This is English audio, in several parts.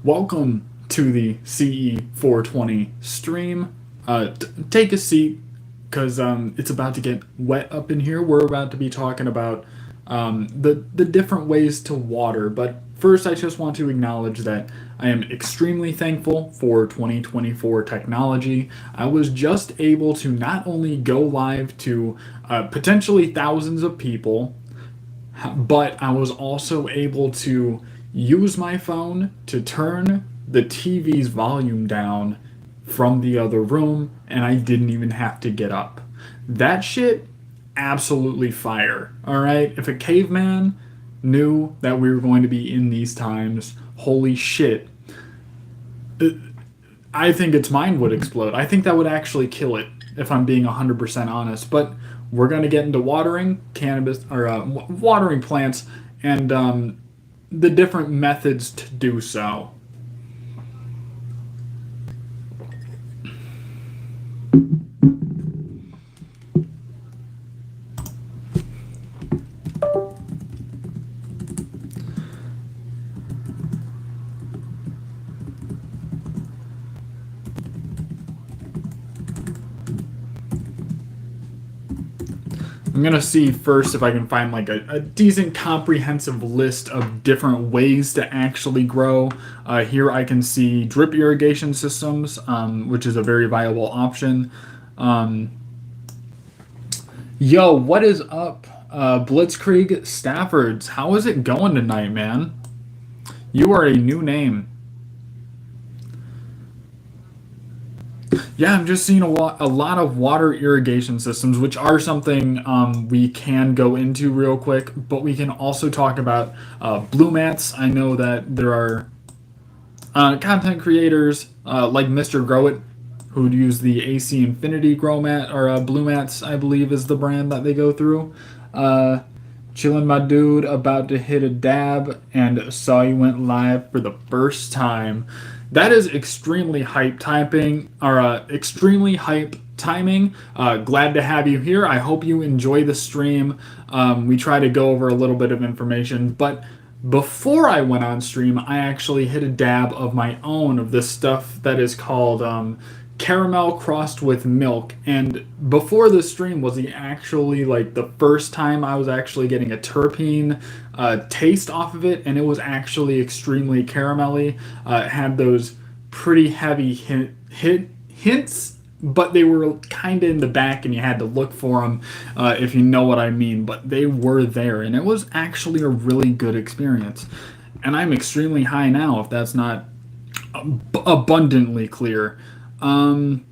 Welcome to the CE 420 stream. Take a seat because it's about to get wet up in here. We're about to be talking about the different ways to water. But first, I just want to acknowledge that I am extremely thankful for 2024 technology. I was just able to not only go live to potentially thousands of people, but I was also able to use my phone to turn the TV's volume down from the other room, and I didn't even have to get up. That shit, absolutely fire. All right? If a caveman knew that we were going to be in these times, holy shit. I think its mind would explode. I think that would actually kill it, if I'm being 100% honest. But we're going to get into watering cannabis, or watering plants, and the different methods to do so. I'm gonna see first if I can find like a decent comprehensive list of different ways to actually grow. Here I can see drip irrigation systems, which is a very viable option. Um, Yo, what is up, Blitzkrieg Staffords? How is it going tonight, man? You are a new name. Yeah, I'm just seeing a lot of water irrigation systems, which are something we can go into real quick, but we can also talk about blue mats. I know that there are content creators like Mr. Grow It who'd use the AC Infinity Grow Mat, or Blue Mats, I believe is the brand that they go through. Uh, Chillin' my dude, about to hit a dab, and saw you went live for the first time. That is extremely hype typing, or extremely hype timing. Glad to have you here. I hope you enjoy the stream. We try to go over a little bit of information, but before I went on stream, I actually hit a dab of my own of this stuff that is called caramel crossed with milk. And before the stream was actually like the first time I was actually getting a terpene taste off of it, and it was actually extremely caramelly. It had those pretty heavy hints, but they were kind of in the back and you had to look for them, if you know what I mean. But they were there, and it was actually a really good experience. And I'm extremely high now, if that's not abundantly clear. Um,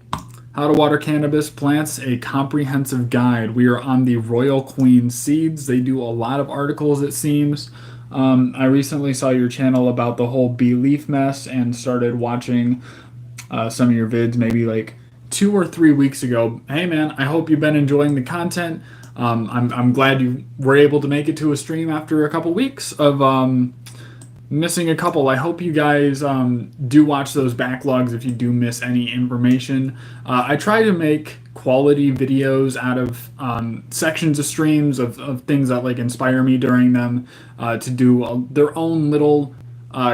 how to water cannabis plants, a comprehensive guide. We are on the Royal Queen Seeds. They do a lot of articles, it seems. I recently saw your channel about the whole bee leaf mess and started watching some of your vids maybe like 2 or 3 weeks ago. Hey man, I hope you've been enjoying the content. I'm glad you were able to make it to a stream after a couple weeks of missing a couple. I hope you guys do watch those backlogs if you do miss any information. I try to make quality videos out of sections of streams of things that like inspire me during them, to do their own little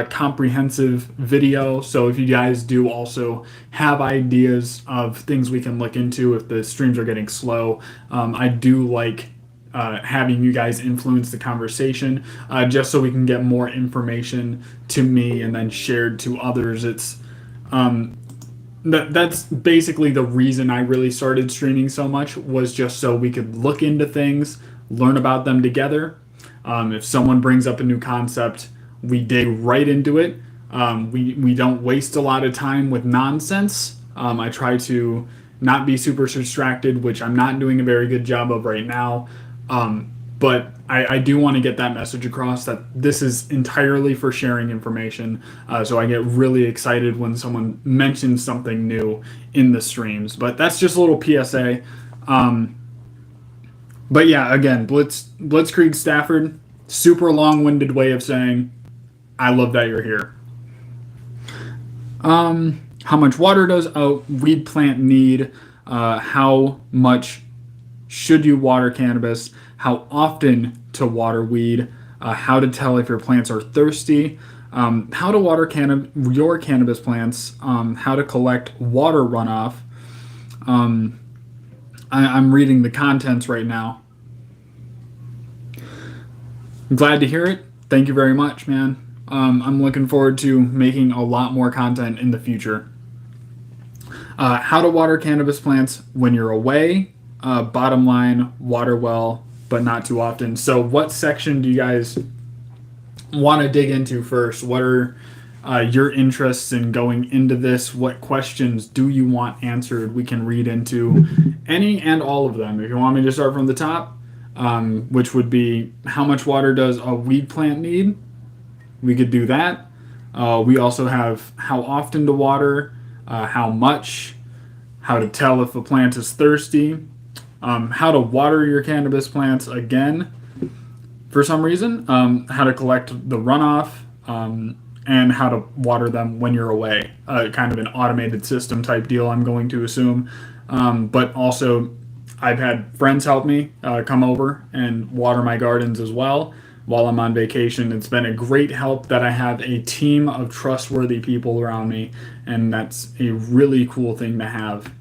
comprehensive video. So if you guys do also have ideas of things we can look into if the streams are getting slow, I do like having you guys influence the conversation, just so we can get more information to me and then shared to others. It's that's basically the reason I really started streaming so much, was just so we could look into things, learn about them together. If someone brings up a new concept, we dig right into it. We don't waste a lot of time with nonsense. I try to not be super distracted, which I'm not doing a very good job of right now. But I do want to get that message across that this is entirely for sharing information. So I get really excited when someone mentions something new in the streams. But that's just a little PSA. But yeah, again, Blitzkrieg Stafford, super long-winded way of saying I love that you're here. How much water does a weed plant need? How much should you water cannabis? How often to water weed? How to tell if your plants are thirsty? how to water your cannabis plants, how to collect water runoff. Um, I'm reading the contents right now. I'm glad to hear it. Thank you very much, man. I'm looking forward to making a lot more content in the future. How to water cannabis plants when you're away. Bottom line, water well, but not too often. So, what section do you guys want to dig into first? What are your interests in going into this? What questions do you want answered? We can read into any and all of them. If you want me to start from the top, which would be how much water does a weed plant need? We could do that. We also have how often to water, how much, how to tell if a plant is thirsty, how to water your cannabis plants again for some reason, how to collect the runoff, and how to water them when you're away. Kind of an automated system type deal, I'm going to assume. But also, I've had friends help me come over and water my gardens as well while I'm on vacation. It's been a great help that I have a team of trustworthy people around me, and that's a really cool thing to have.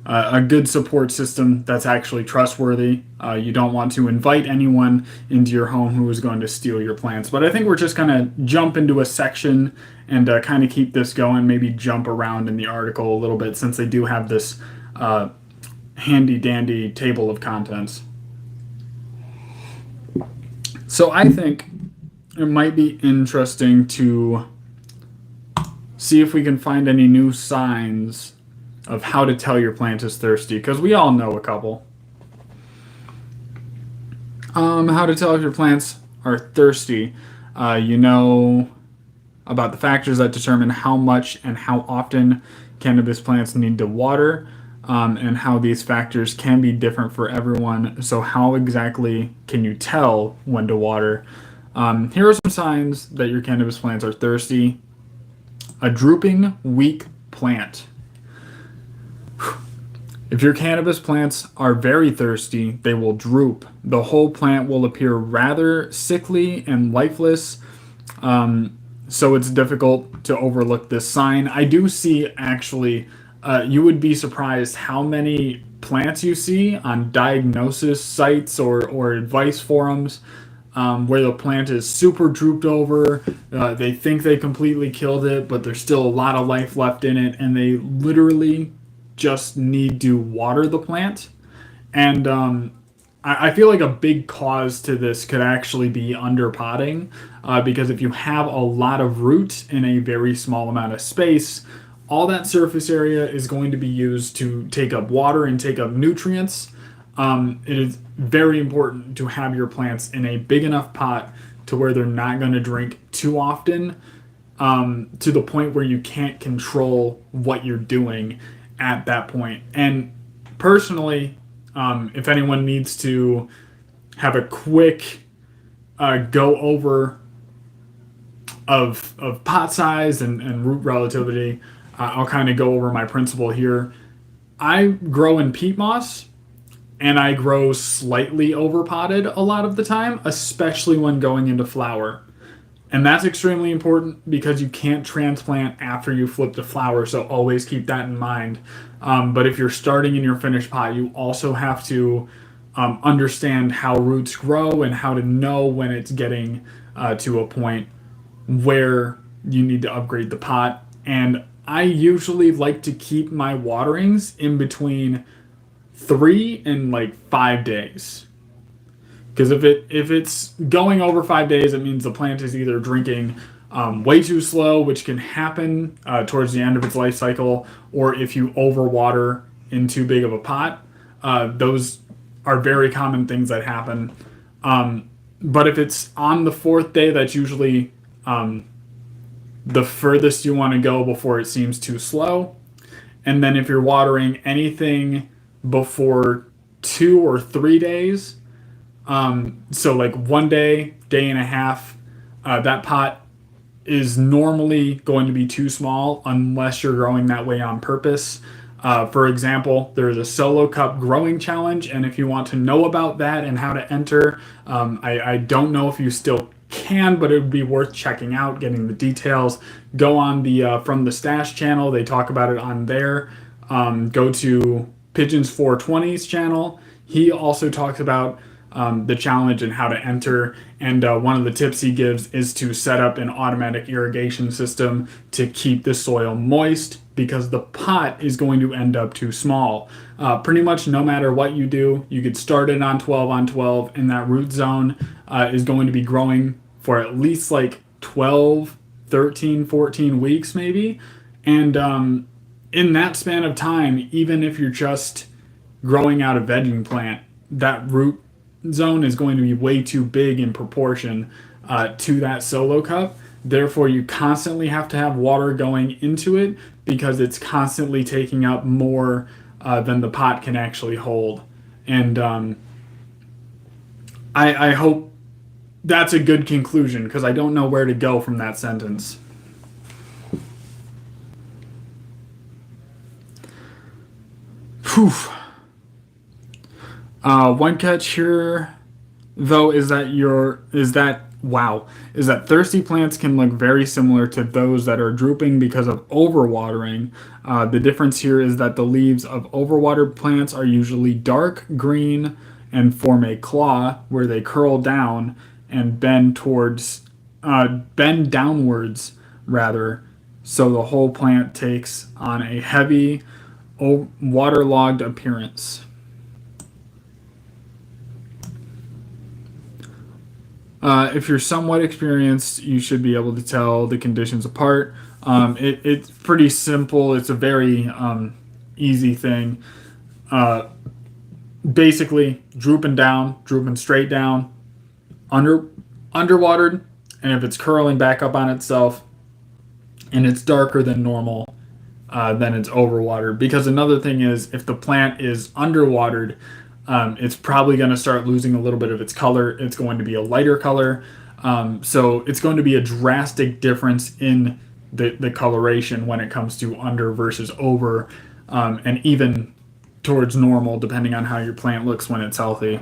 A good support system that's actually trustworthy. You don't want to invite anyone into your home who is going to steal your plants. But I think we're just going to jump into a section and kind of keep this going, maybe jump around in the article a little bit since they do have this handy dandy table of contents. So I think it might be interesting to see if we can find any new signs of how to tell your plant is thirsty, because we all know a couple. How to tell if your plants are thirsty. You know about the factors that determine how much and how often cannabis plants need to water, and how these factors can be different for everyone. So how exactly can you tell when to water? Here are some signs that your cannabis plants are thirsty. A drooping, weak plant. If your cannabis plants are very thirsty, they will droop. The whole plant will appear rather sickly and lifeless. So it's difficult to overlook this sign. I do see actually, you would be surprised how many plants you see on diagnosis sites or advice forums where the plant is super drooped over. They think they completely killed it, but there's still a lot of life left in it, and they literally just need to water the plant. And I feel like a big cause to this could actually be underpotting, because if you have a lot of root in a very small amount of space, all that surface area is going to be used to take up water and take up nutrients. It is very important to have your plants in a big enough pot to where they're not going to drink too often, to the point where you can't control what you're doing at that point. And personally, if anyone needs to have a quick go over of pot size and root relativity, I'll kind of go over my principle here. I grow in peat moss, and I grow slightly overpotted a lot of the time, especially when going into flower. And that's extremely important because you can't transplant after you flip to flower, so always keep that in mind. But if you're starting in your finished pot, you also have to understand how roots grow and how to know when it's getting to a point where you need to upgrade the pot. And I usually like to keep my waterings in between 3 and like 5 days. Because if it's going over 5 days, it means the plant is either drinking way too slow, which can happen towards the end of its life cycle, or if you overwater in too big of a pot. Those are very common things that happen. But if it's on the 4th day, that's usually the furthest you want to go before it seems too slow. And then if you're watering anything before 2 or 3 days, so like 1 day, day and a half, that pot is normally going to be too small unless you're growing that way on purpose. For example, there's a solo cup growing challenge, and if you want to know about that and how to enter, I don't know if you still can, but it would be worth checking out, getting the details. Go on the From the Stash channel, they talk about it on there. Go to Pigeons 420's channel. He also talks about the challenge and how to enter. And one of the tips he gives is to set up an automatic irrigation system to keep the soil moist because the pot is going to end up too small. Pretty much no matter what you do, you could start it on 12 on 12, and that root zone is going to be growing for at least like 12, 13, 14 weeks maybe. And in that span of time, even if you're just growing out a vegging plant, that root zone is going to be way too big in proportion to that solo cup. Therefore, you constantly have to have water going into it because it's constantly taking up more than the pot can actually hold. And I hope that's a good conclusion because I don't know where to go from that sentence. Whew. One catch here, though, is that thirsty plants can look very similar to those that are drooping because of overwatering. The difference here is that the leaves of overwatered plants are usually dark green and form a claw where they curl down and bend downwards rather, so the whole plant takes on a heavy, waterlogged appearance. If you're somewhat experienced, you should be able to tell the conditions apart. It's pretty simple. It's a very easy thing. Basically, drooping straight down, underwatered, and if it's curling back up on itself and it's darker than normal, then it's overwatered. Because another thing is, if the plant is underwatered, it's probably going to start losing a little bit of its color. It's going to be a lighter color. So it's going to be a drastic difference in the coloration when it comes to under versus over, and even towards normal, depending on how your plant looks when it's healthy.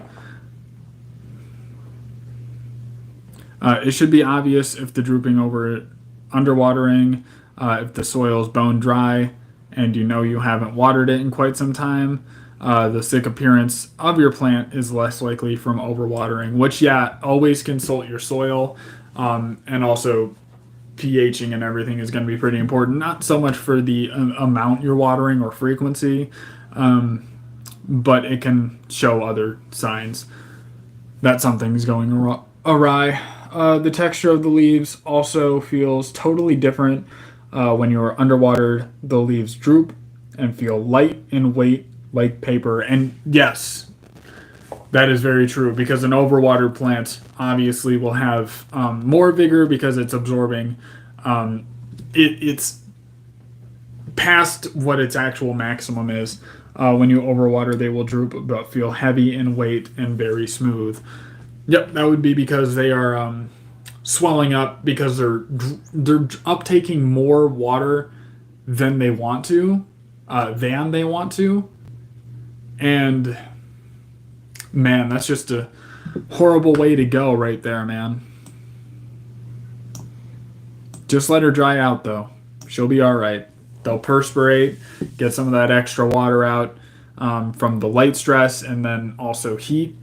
It should be obvious if the drooping over underwatering, if the soil is bone dry, and you know you haven't watered it in quite some time. The sick appearance of your plant is less likely from overwatering, which, yeah, always consult your soil. And also, pHing and everything is going to be pretty important. Not so much for the amount you're watering or frequency, but it can show other signs that something's going awry. The texture of the leaves also feels totally different. When you're underwatered, the leaves droop and feel light in weight like paper. And yes, that is very true because an overwatered plant obviously will have more vigor because it's absorbing. It's past what its actual maximum is. When you overwater, they will droop but feel heavy in weight and very smooth. Yep, that would be because they are swelling up because they're uptaking more water than they want to, and man, that's just a horrible way to go right there, man. Just let her dry out, though. She'll be all right. They'll perspirate, get some of that extra water out from the light stress, and then also heat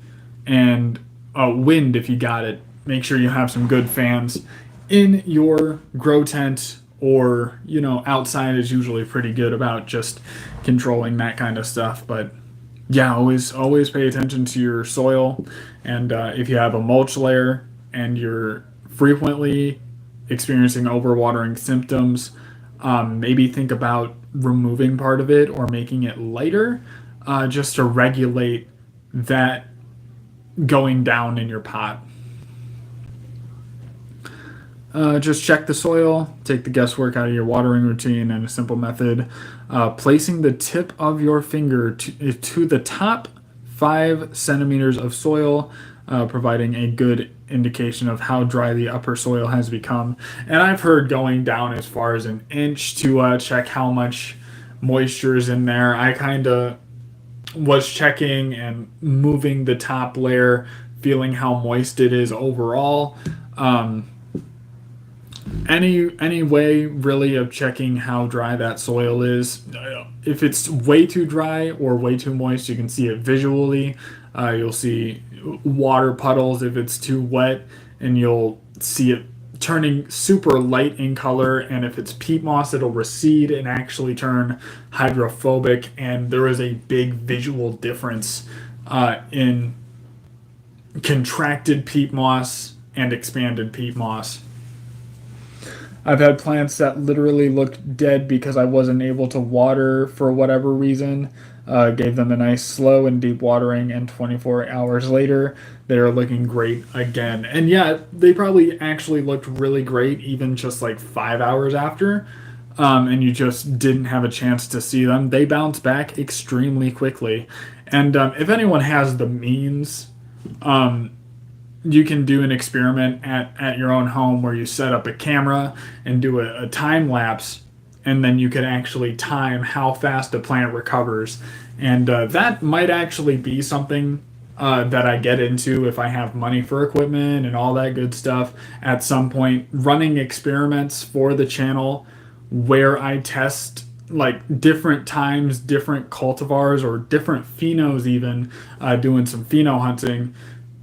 and wind if you got it. Make sure you have some good fans in your grow tent, or outside is usually pretty good about just controlling that kind of stuff. But yeah, always pay attention to your soil, and if you have a mulch layer and you're frequently experiencing overwatering symptoms, maybe think about removing part of it or making it lighter, just to regulate that going down in your pot. Just check the soil, take the guesswork out of your watering routine, and a simple method. Placing the tip of your finger to the top 5 centimeters of soil, providing a good indication of how dry the upper soil has become. And I've heard going down as far as an inch to check how much moisture is in there. I kind of was checking and moving the top layer, feeling how moist it is overall. Any way really of checking how dry that soil is. If it's way too dry or way too moist, you can see it visually. You'll see water puddles if it's too wet, and you'll see it turning super light in color. And if it's peat moss, it'll recede and actually turn hydrophobic. And there is a big visual difference in contracted peat moss and expanded peat moss. I've had plants that literally looked dead because I wasn't able to water for whatever reason. Gave them a nice slow and deep watering, and 24 hours later, they're looking great again. And yeah, they probably actually looked really great even just like 5 hours after, and you just didn't have a chance to see them. They bounce back extremely quickly. And if anyone has the means, you can do an experiment at your own home where you set up a camera and do a time lapse, and then you could actually time how fast a plant recovers. And that might actually be something that I get into if I have money for equipment and all that good stuff at some point, running experiments for the channel where I test like different times, different cultivars, or different phenos, even doing some pheno hunting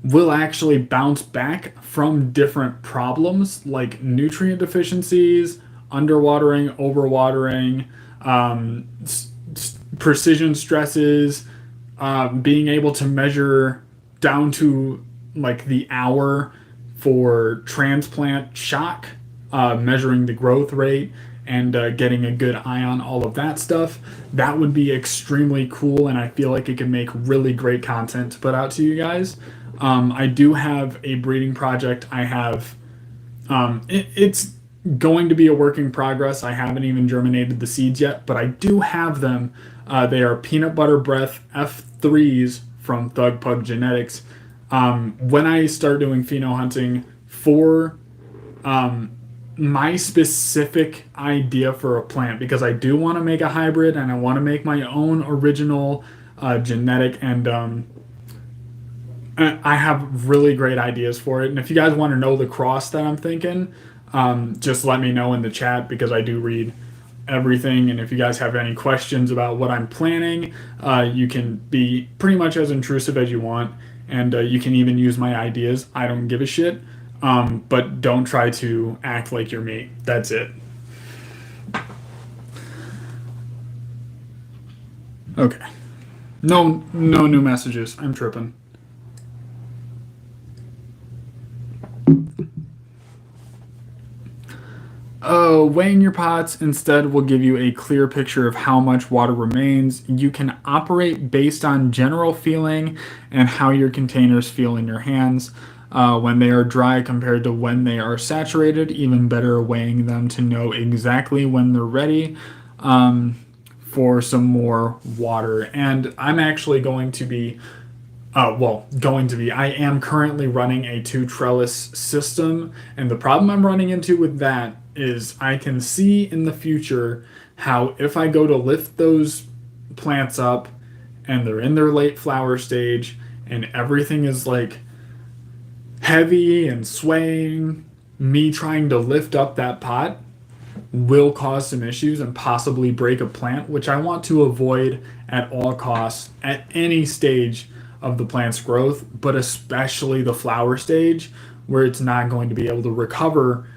will actually bounce back from different problems like nutrient deficiencies, underwatering, overwatering, precision stresses, being able to measure down to like the hour for transplant shock, measuring the growth rate, and getting a good eye on all of that stuff. That would be extremely cool, and I feel like it could make really great content to put out to you guys. I do have a breeding project. I have, it's going to be a work in progress. I haven't even germinated the seeds yet, but I do have them. They are Peanut Butter Breath F3s from Thug Pug Genetics. When I start doing pheno hunting for my specific idea for a plant, because I do want to make a hybrid and I want to make my own original genetic, and I have really great ideas for it. And if you guys want to know the cross that I'm thinking, just let me know in the chat, because I do read everything. And if you guys have any questions about what I'm planning, you can be pretty much as intrusive as you want. And you can even use my ideas. I don't give a shit. But don't try to act like you're me. That's it. Okay. No new messages. I'm tripping. Weighing your pots instead will give you a clear picture of how much water remains. You can operate based on general feeling and how your containers feel in your hands. When they are dry compared to when they are saturated, even better weighing them to know exactly when they're ready for some more water. And I'm actually going to be I am currently running a 2 trellis system, and the problem I'm running into with that is I can see in the future how if I go to lift those plants up and they're in their late flower stage and everything is like heavy and swaying, me trying to lift up that pot will cause some issues and possibly break a plant, which I want to avoid at all costs at any stage of the plant's growth, but especially the flower stage where it's not going to be able to recover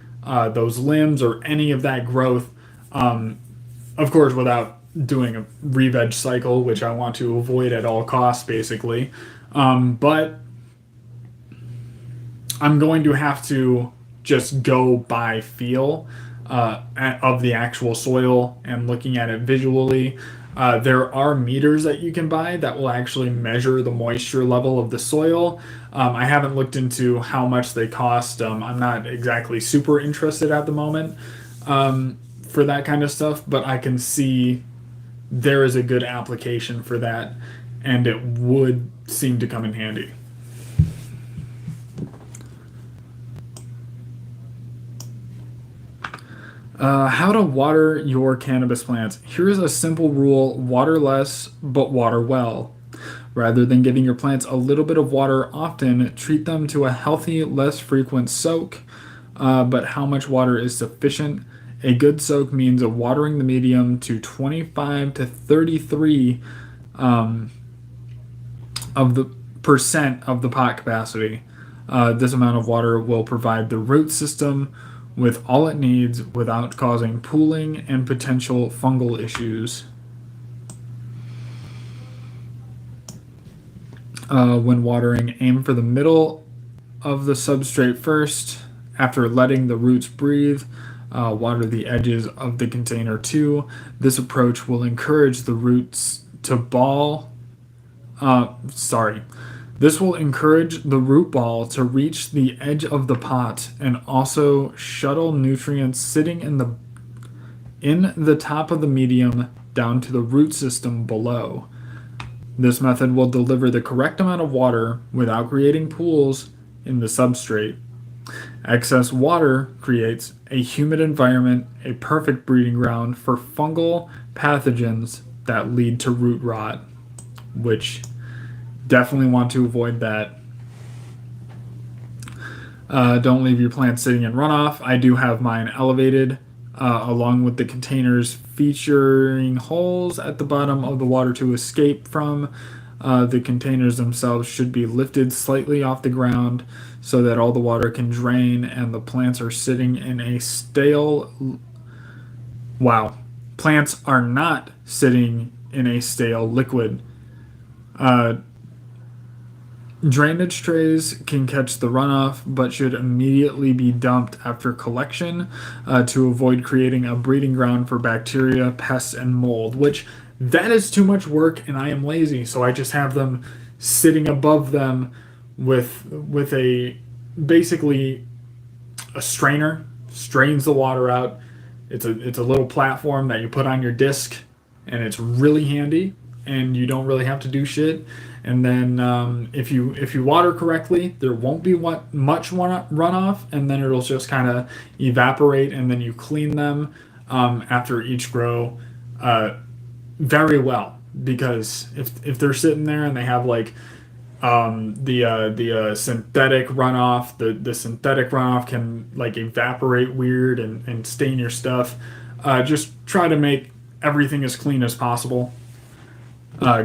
those limbs or any of that growth, of course, without doing a re-veg cycle, which I want to avoid at all costs, basically. But I'm going to have to just go by feel of the actual soil and looking at it visually. There are meters that you can buy that will actually measure the moisture level of the soil. I haven't looked into how much they cost. I'm not exactly super interested at the moment for that kind of stuff, but I can see there is a good application for that, and it would seem to come in handy. How to water your cannabis plants. Here's a simple rule: water less, but water well. Rather than giving your plants a little bit of water often, treat them to a healthy, less frequent soak. But how much water is sufficient? A good soak means watering the medium to 25 to 33 of the percent of the pot capacity. This amount of water will provide the root system with all it needs without causing pooling and potential fungal issues. When watering, aim for the middle of the substrate first. After letting the roots breathe, water the edges of the container too. This approach will encourage the roots to ball. This will encourage the root ball to reach the edge of the pot and also shuttle nutrients sitting in the top of the medium down to the root system below. This method will deliver the correct amount of water without creating pools in the substrate. Excess water creates a humid environment, a perfect breeding ground for fungal pathogens that lead to root rot, which definitely want to avoid that. Don't leave your plants sitting in runoff. I do have mine elevated, along with the containers featuring holes at the bottom of the water to escape from. The containers themselves should be lifted slightly off the ground so that all the water can drain and the plants are sitting in a stale. Wow. Plants are not sitting in a stale liquid. Drainage trays can catch the runoff, but should immediately be dumped after collection to avoid creating a breeding ground for bacteria, pests, and mold, which that is too much work, and I am lazy, so I just have them sitting above them with a basically a strainer, strains the water out. It's a little platform that you put on your disc, and it's really handy, and you don't really have to do shit. And then if you water correctly, there won't be much runoff, and then it'll just kind of evaporate, and then you clean them after each grow very well. Because if they're sitting there and they have like the synthetic runoff, the synthetic runoff can like evaporate weird and stain your stuff. Just try to make everything as clean as possible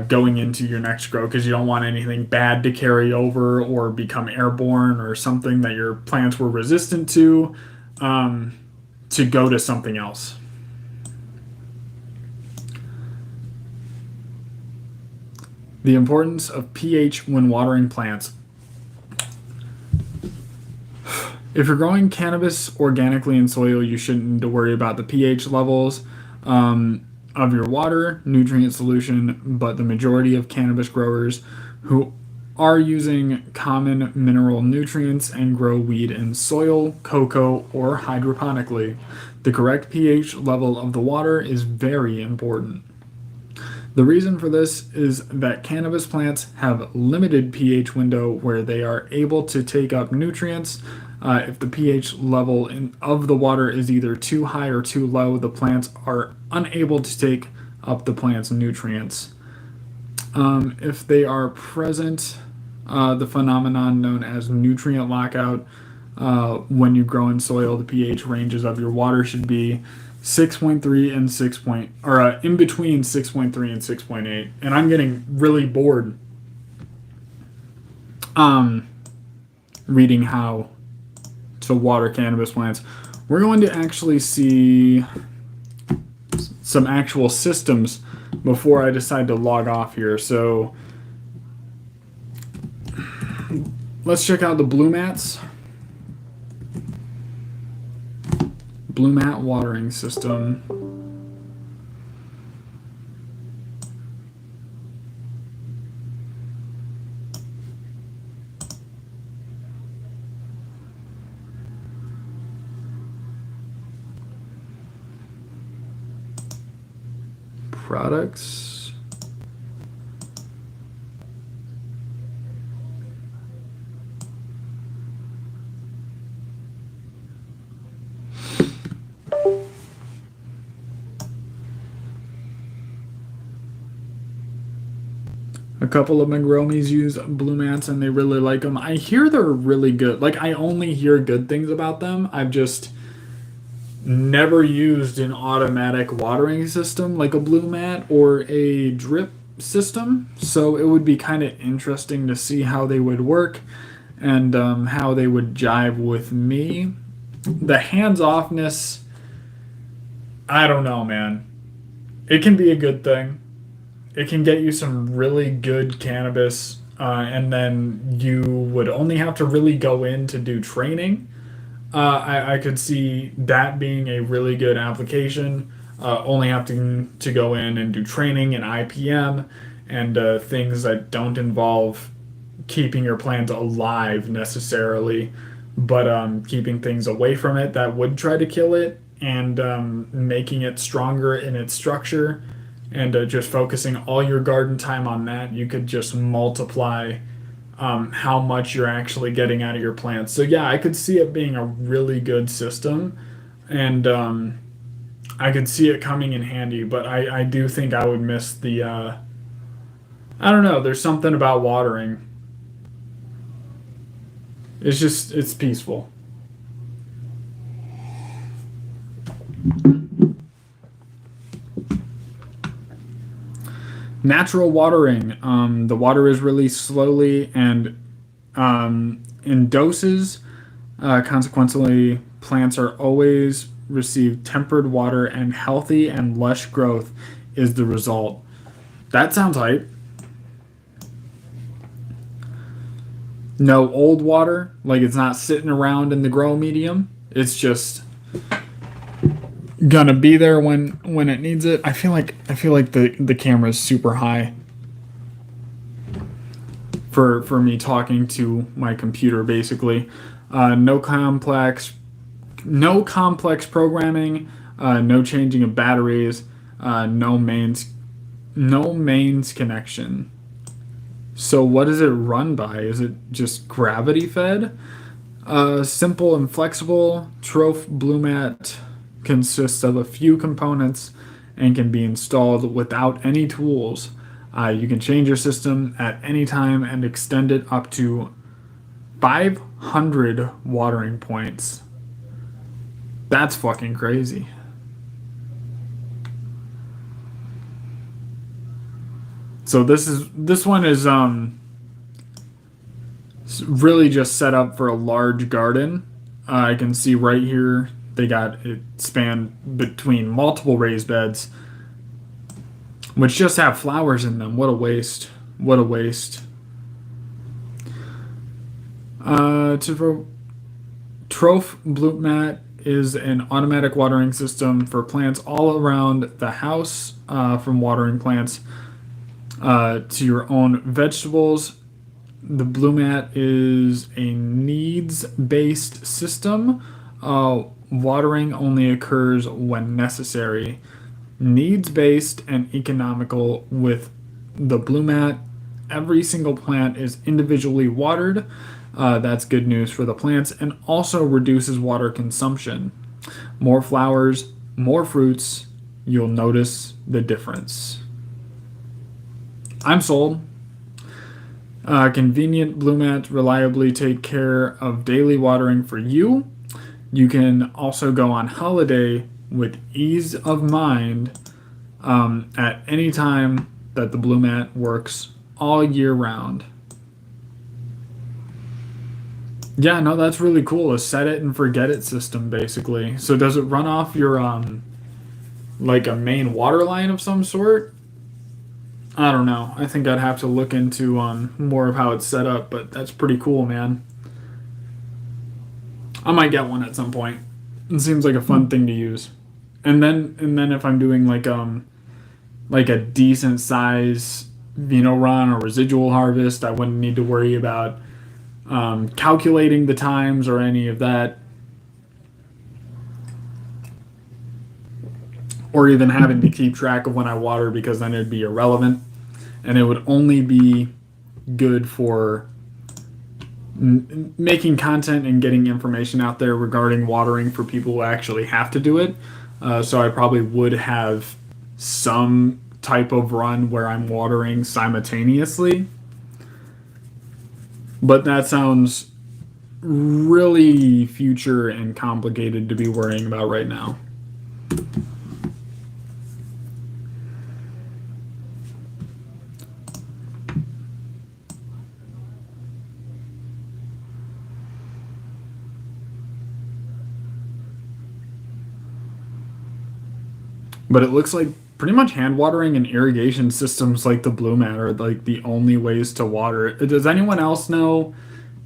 going into your next grow, because you don't want anything bad to carry over or become airborne or something that your plants were resistant to go to something else. The importance of pH when watering plants. If you're growing cannabis organically in soil, you shouldn't need to worry about the pH levels of your water nutrient solution, but the majority of cannabis growers who are using common mineral nutrients and grow weed in soil, cocoa, or hydroponically, the correct pH level of the water is very important. The reason for this is that cannabis plants have limited pH window where they are able to take up nutrients. If the pH level of the water is either too high or too low, the plants are unable to take up the plant's nutrients. If they are present, the phenomenon known as nutrient lockout, when you grow in soil, the pH ranges of your water should be 6.3 and 6. In between 6.3 and 6.8. And I'm getting really bored reading how to water cannabis plants. We're going to actually see some actual systems before I decide to log off here. So let's check out the Blue Mats. Blue Mat watering system. Products. A couple of Mangromies use blue mats and they really like them. I hear they're really good. Like, I only hear good things about them. I've just never used an automatic watering system like a blue mat or a drip system. So it would be kind of interesting to see how they would work and how they would jive with me. The hands offness, I don't know, man. It can be a good thing. It can get you some really good cannabis, and then you would only have to really go in to do training. I could see that being a really good application. Only having to go in and do training and IPM and things that don't involve keeping your plant alive necessarily, but keeping things away from it that would try to kill it and making it stronger in its structure and just focusing all your garden time on that. You could just multiply how much you're actually getting out of your plants. So yeah, I could see it being a really good system, and I could see it coming in handy. But I do think I would miss the. I don't know. There's something about watering. It's peaceful. Natural watering. The water is released slowly and in doses. Consequently, plants are always receive tempered water, and healthy and lush growth is the result. That sounds hype. No old water, like it's not sitting around in the grow medium. It's just gonna be there when it needs it. I feel like the camera is super high for me talking to my computer basically. No complex no complex programming, no changing of batteries, no mains connection. So what is it run by? Is it just gravity fed? Simple and flexible. Troph Blue Mat consists of a few components and can be installed without any tools. You can change your system at any time and extend it up to 500 watering points. That's fucking crazy. So this one is really just set up for a large garden. I can see right here they got it spanned between multiple raised beds, which just have flowers in them. What a waste! What a waste. To Troph Blue Mat is an automatic watering system for plants all around the house, from watering plants to your own vegetables. The Blue Mat is a needs based system. Watering only occurs when necessary. Needs based and economical with the Blue Mat. Every single plant is individually watered. That's good news for the plants and also reduces water consumption. More flowers, more fruits. You'll notice the difference. I'm sold. Convenient Blue Mat reliably take care of daily watering for you. You can also go on holiday with ease of mind at any time that the Blue Mat works all year round. Yeah, no, that's really cool. A set it and forget it system, basically. So does it run off your like a main water line of some sort? I don't know. I think I'd have to look into more of how it's set up, but that's pretty cool, man. I might get one at some point. It seems like a fun thing to use. And then if I'm doing like a decent size run or residual harvest, I wouldn't need to worry about calculating the times or any of that, or even having to keep track of when I water, because then it'd be irrelevant and it would only be good for making content and getting information out there regarding watering for people who actually have to do it. So I probably would have some type of run where I'm watering simultaneously. But that sounds really future and complicated to be worrying about right now. But it looks like pretty much hand watering and irrigation systems like the Blue Mat are like the only ways to water. Does anyone else know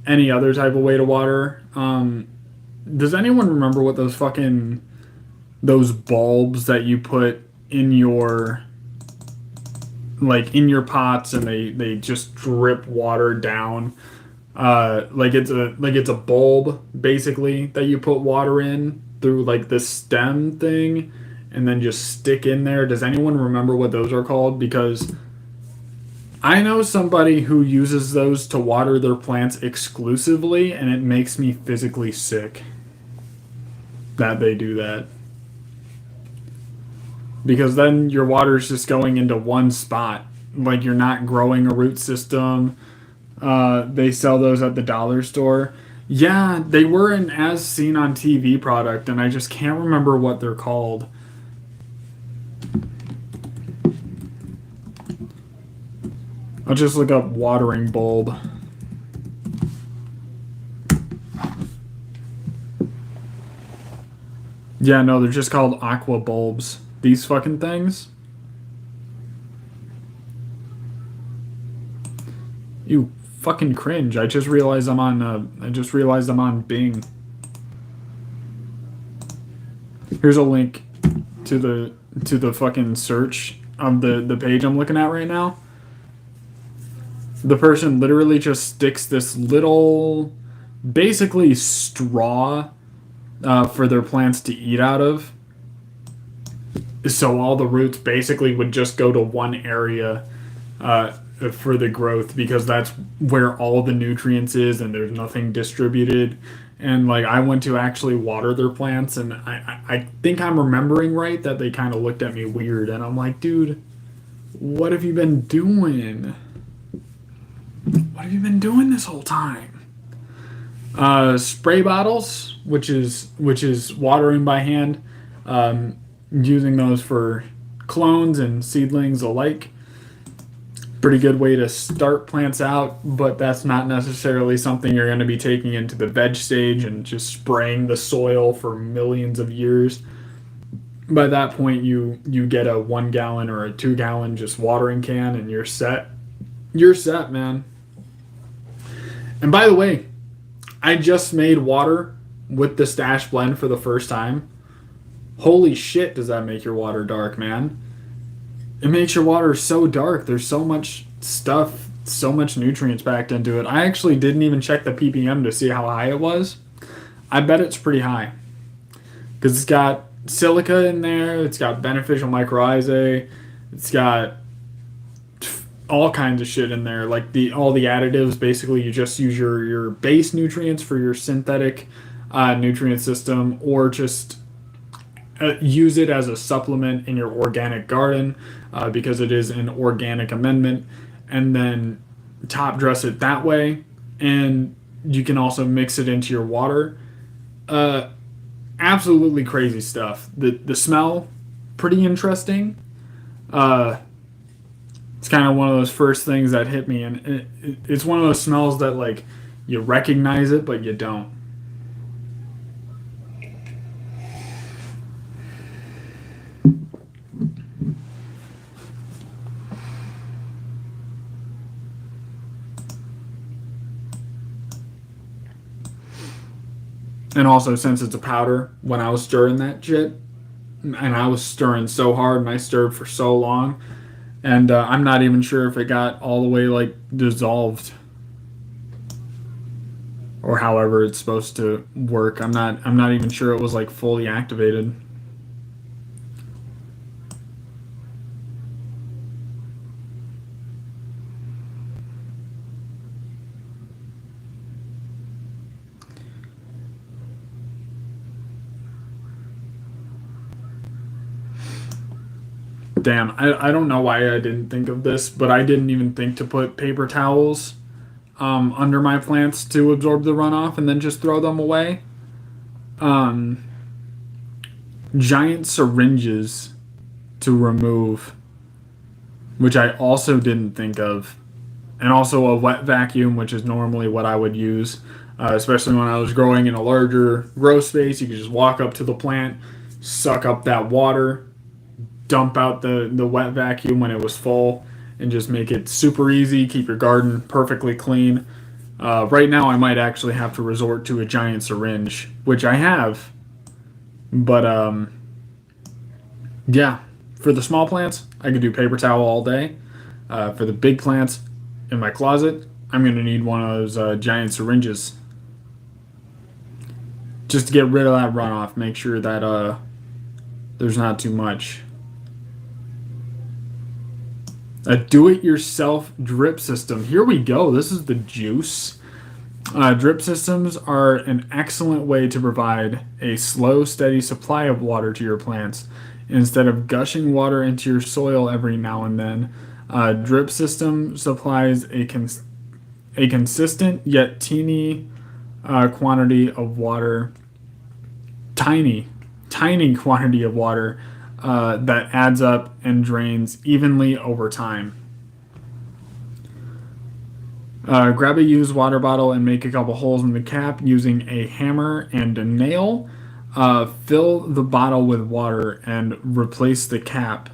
any other type of way to water? Does anyone remember what those bulbs that you put in your in your pots and they just drip water down? It's a bulb basically that you put water in through like this stem thing and then just stick in there. Does anyone remember what those are called? Because I know somebody who uses those to water their plants exclusively, and it makes me physically sick that they do that. Because then your water is just going into one spot. Like you're not growing a root system. They sell those at the dollar store. Yeah, they were an as seen on TV product, and I just can't remember what they're called. I'll just look up watering bulb. Yeah, no, they're just called aqua bulbs. These fucking things. You fucking cringe. I just realized I'm on Bing. Here's a link to the fucking search of the page I'm looking at right now. The person literally just sticks this little, basically straw for their plants to eat out of. So all the roots basically would just go to one area for the growth because that's where all the nutrients is and there's nothing distributed. And like I went to actually water their plants and I think I'm remembering right that they kind of looked at me weird and I'm like, dude, what have you been doing? What have you been doing this whole time? Spray bottles, which is watering by hand, using those for clones and seedlings alike. Pretty good way to start plants out, but that's not necessarily something you're going to be taking into the veg stage and just spraying the soil for millions of years. By that point, you get a 1 gallon or a 2 gallon just watering can and you're set. You're set, man. And by the way, I just made water with the Stash blend for the first time. Holy shit, does that make your water dark, man? It makes your water so dark. There's so much stuff, so much nutrients packed into it. I actually didn't even check the ppm to see how high it was. I bet it's pretty high. Because it's got silica in there, it's got beneficial mycorrhizae, it's got all kinds of shit in there. Like all the additives, basically you just use your base nutrients for your synthetic nutrient system or just use it as a supplement in your organic garden because it is an organic amendment, and then top dress it that way. And you can also mix it into your water. Absolutely crazy stuff. The smell, pretty interesting. It's kind of one of those first things that hit me, and it's one of those smells that like you recognize it but you don't. And also, since it's a powder, when I was stirring that shit, and I was stirring so hard, and I stirred for so long, and I'm not even sure if it got all the way like dissolved, or however it's supposed to work. I'm not even sure it was like fully activated. Damn, I don't know why I didn't think of this, but I didn't even think to put paper towels under my plants to absorb the runoff and then just throw them away. Um, Giant syringes to remove, which I also didn't think of, and also a wet vacuum, which is normally what I would use, especially when I was growing in a larger grow space. You could just walk up to the plant, suck up that water, dump out the wet vacuum when it was full, and just make it super easy. Keep your garden perfectly clean. Right now, I might actually have to resort to a giant syringe, which I have, but yeah. For the small plants, I could do paper towel all day. For the big plants in my closet, I'm gonna need one of those giant syringes just to get rid of that runoff. Make sure that there's not too much. A do-it-yourself drip system. Here we go. This is the juice. Drip systems are an excellent way to provide a slow, steady supply of water to your plants. Instead of gushing water into your soil every now and then, a drip system supplies a consistent yet teeny quantity of water, tiny, tiny quantity of water that adds up and drains evenly over time. Grab a used water bottle and make a couple holes in the cap using a hammer and a nail. Fill the bottle with water and replace the cap.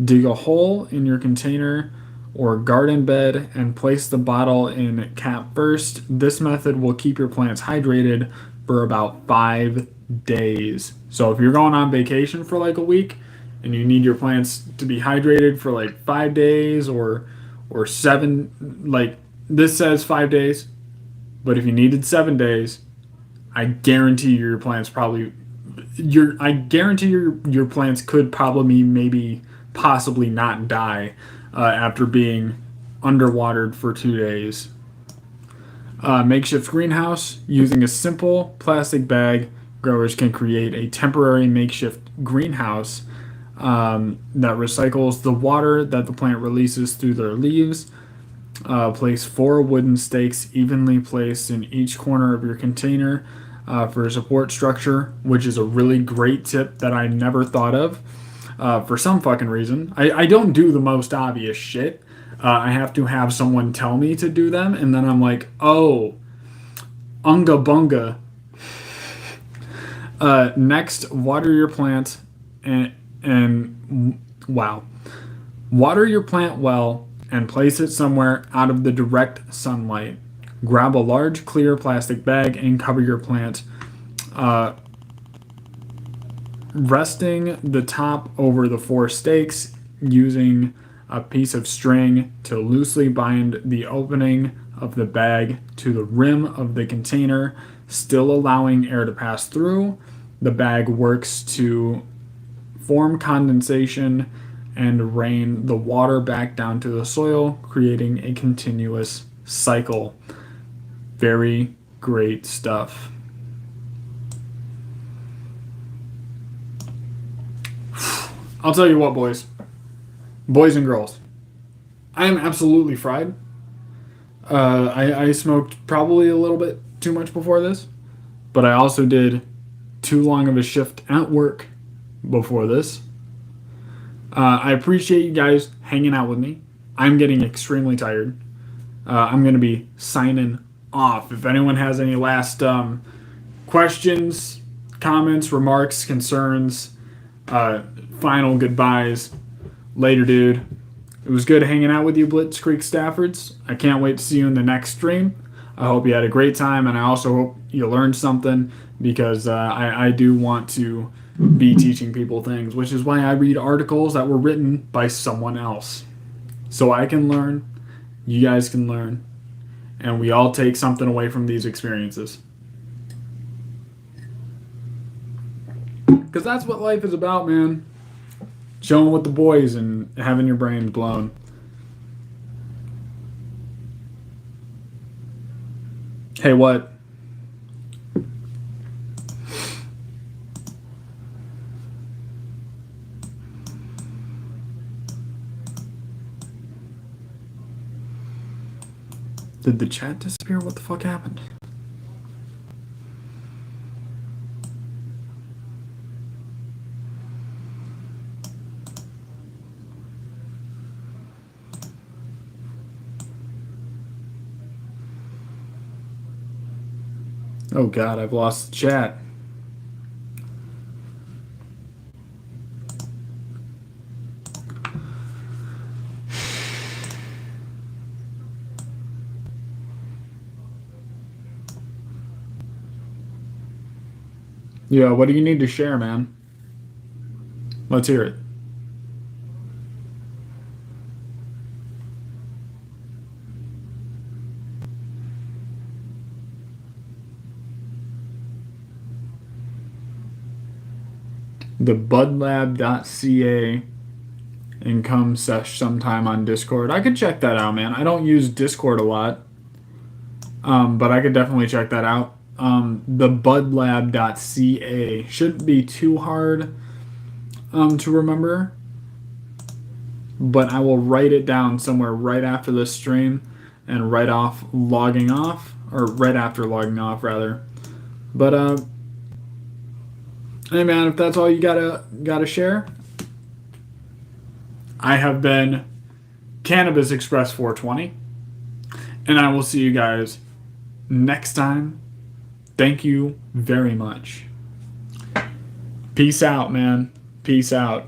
Dig a hole in your container or garden bed and place the bottle in cap first. This method will keep your plants hydrated for about 5 days. So if you're going on vacation for like a week and you need your plants to be hydrated for like 5 days or seven, like this says 5 days, but if you needed 7 days, I guarantee your plants probably your plants could probably maybe possibly not die after being underwatered for 2 days. Makeshift greenhouse using a simple plastic bag. Growers can create a temporary makeshift greenhouse that recycles the water that the plant releases through their leaves. Place 4 wooden stakes evenly placed in each corner of your container for a support structure, which is a really great tip that I never thought of for some fucking reason. I don't do the most obvious shit. I have to have someone tell me to do them, and then I'm like, oh, unga bunga. Next, water your plant and wow. Water your plant well and place it somewhere out of the direct sunlight. Grab a large clear plastic bag and cover your plant, resting the top over the 4 stakes using a piece of string to loosely bind the opening of the bag to the rim of the container, still allowing air to pass through. The bag works to form condensation and rain the water back down to the soil, creating a continuous cycle. Very great stuff. I'll tell you what, boys and girls, I am absolutely fried. I smoked probably a little bit too much before this, but I also did too long of a shift at work before this. I appreciate you guys hanging out with me. I'm getting extremely tired. I'm going to be signing off. If anyone has any last questions, comments, remarks, concerns, final goodbyes, later, dude. It was good hanging out with you, Blitzkrieg Staffords. I can't wait to see you in the next stream. I hope you had a great time, and I also hope you learned something because I do want to be teaching people things, which is why I read articles that were written by someone else. So I can learn, you guys can learn, and we all take something away from these experiences. Because that's what life is about, man. Chilling with the boys and having your brains blown. Hey, what? Did the chat disappear? What the fuck happened? Oh god, I've lost the chat. Yeah, what do you need to share, man? Let's hear it. The budlab.ca and come sesh sometime on Discord. I could check that out, man. I don't use Discord a lot, but I could definitely check that out. The budlab.ca shouldn't be too hard to remember, but I will write it down somewhere right after this stream and right off logging off, or right after logging off rather. But hey man, if that's all you gotta share, I have been Cannabis Express 420, and I will see you guys next time. Thank you very much. Peace out, man. Peace out.